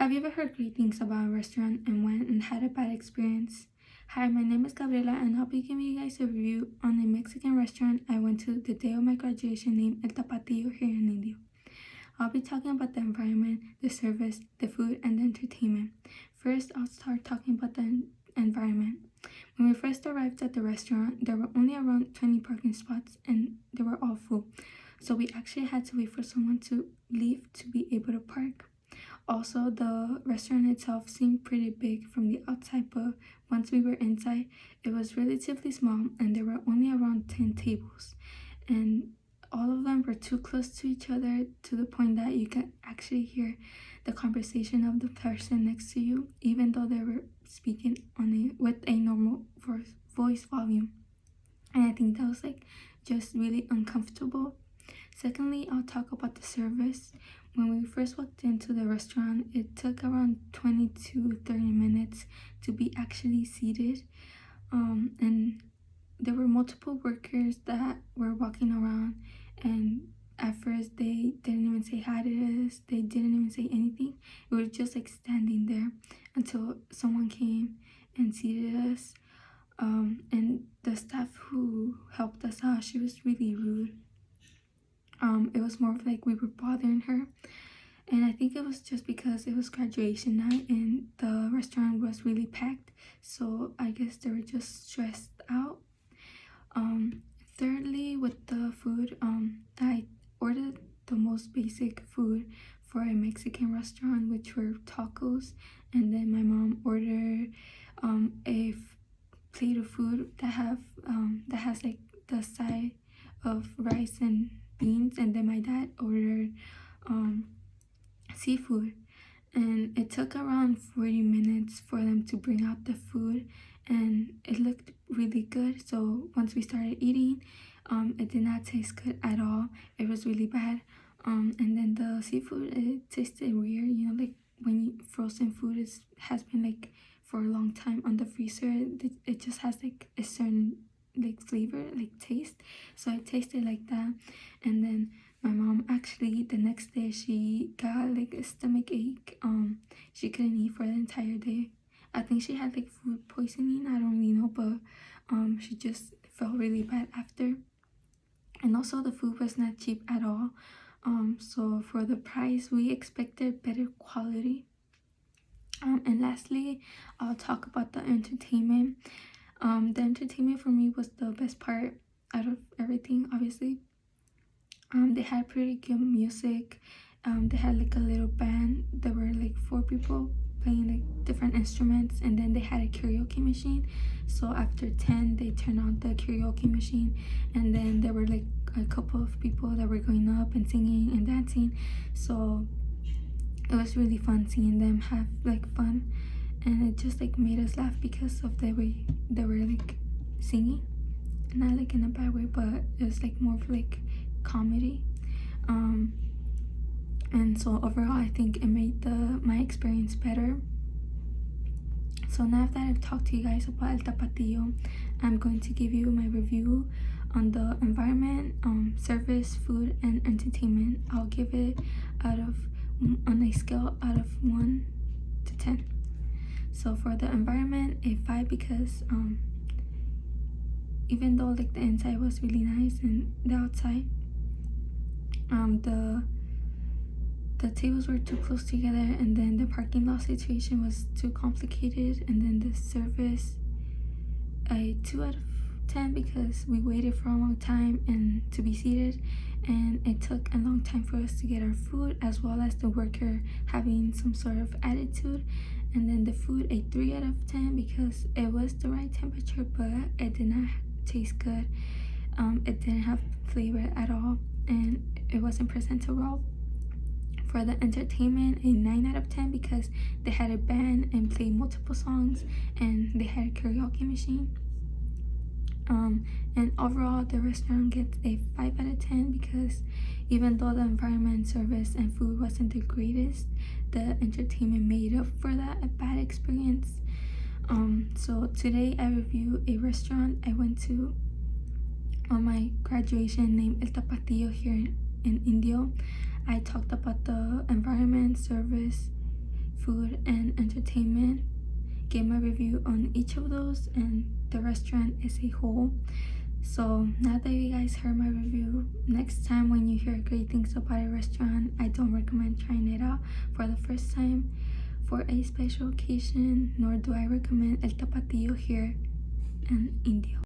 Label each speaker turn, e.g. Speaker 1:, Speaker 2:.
Speaker 1: Have you ever heard great things about a restaurant and went and had a bad experience? Hi, my name is Gabriela and I'll be giving you guys a review on a Mexican restaurant I went to the day of my graduation named El Tapatillo here in Indio. I'll be talking about the environment, the service, the food, and the entertainment. First, I'll start talking about the environment. When we first arrived at the restaurant, there were only around 20 parking spots and they were all full. So we actually had to wait for someone to leave to be able to park. Also, the restaurant itself seemed pretty big from the outside, but once we were inside, it was relatively small and there were only around 10 tables. And all of them were too close to each other to the point that you could actually hear the conversation of the person next to you, even though they were speaking with a normal voice volume. And I think that was just really uncomfortable. Secondly, I'll talk about the service. When we first walked into the restaurant, it took around 20 to 30 minutes to be actually seated. And there were multiple workers that were walking around, and at first they didn't even say hi to us. They didn't even say anything. We were just standing there until someone came and seated us. And the staff who helped us out, she was really rude. It was more of we were bothering her, and I think it was just because it was graduation night and the restaurant was really packed, so I guess they were just stressed out. Thirdly, with the food, I ordered the most basic food for a Mexican restaurant, which were tacos, and then my mom ordered a plate of food that has the side of rice and beans, and then my dad ordered seafood, and it took around 40 minutes for them to bring out the food, and it looked really good. So once we started eating, it did not taste good at all. It was really bad. And then the seafood, it tasted weird, when frozen food has been for a long time on the freezer, it just has a certain flavor, taste. So it tasted like that. And then my mom actually the next day, she got a stomach ache. She couldn't eat for the entire day. I think she had food poisoning, I don't really know, but she just felt really bad after. And also the food was not cheap at all. So for the price, we expected better quality. And lastly, I'll talk about the entertainment. The entertainment for me was the best part out of everything, obviously. They had pretty good music. They had a little band. There were 4 people playing different instruments, and then they had a karaoke machine. So after 10, they turned on the karaoke machine, and then there were a couple of people that were going up and singing and dancing. So it was really fun seeing them have fun, and it just made us laugh because of the way they were singing, not in a bad way, but it was more of comedy. And so overall, I think it made my experience better. So now that I've talked to you guys about El Tapatillo, I'm going to give you my review on the environment, service, food, and entertainment. I'll give it on a scale out of 1 to 10. So for the environment, a 5, because even though the inside was really nice and the outside, the tables were too close together, and then the parking lot situation was too complicated, and then the service, a 2 out of 10, because we waited for a long time and to be seated, and it took a long time for us to get our food, as well as the worker having some sort of attitude. And then the food, a 3 out of 10, because it was the right temperature, but it did not taste good. It didn't have flavor at all, and it wasn't presentable. For the entertainment, a 9 out of 10, because they had a band and played multiple songs, and they had a karaoke machine. And overall, the restaurant gets a 5 out of 10, because even though the environment, service, and food wasn't the greatest, the entertainment made up for that bad experience. So today I review a restaurant I went to on my graduation named El Tapatillo here in Indio. I talked about the environment, service, food, and entertainment. Gave my review on each of those and the restaurant as a whole. So now that you guys heard my review, next time when you hear great things about a restaurant, I don't recommend trying it out for the first time for a special occasion, nor do I recommend El Tapatío here in Indio.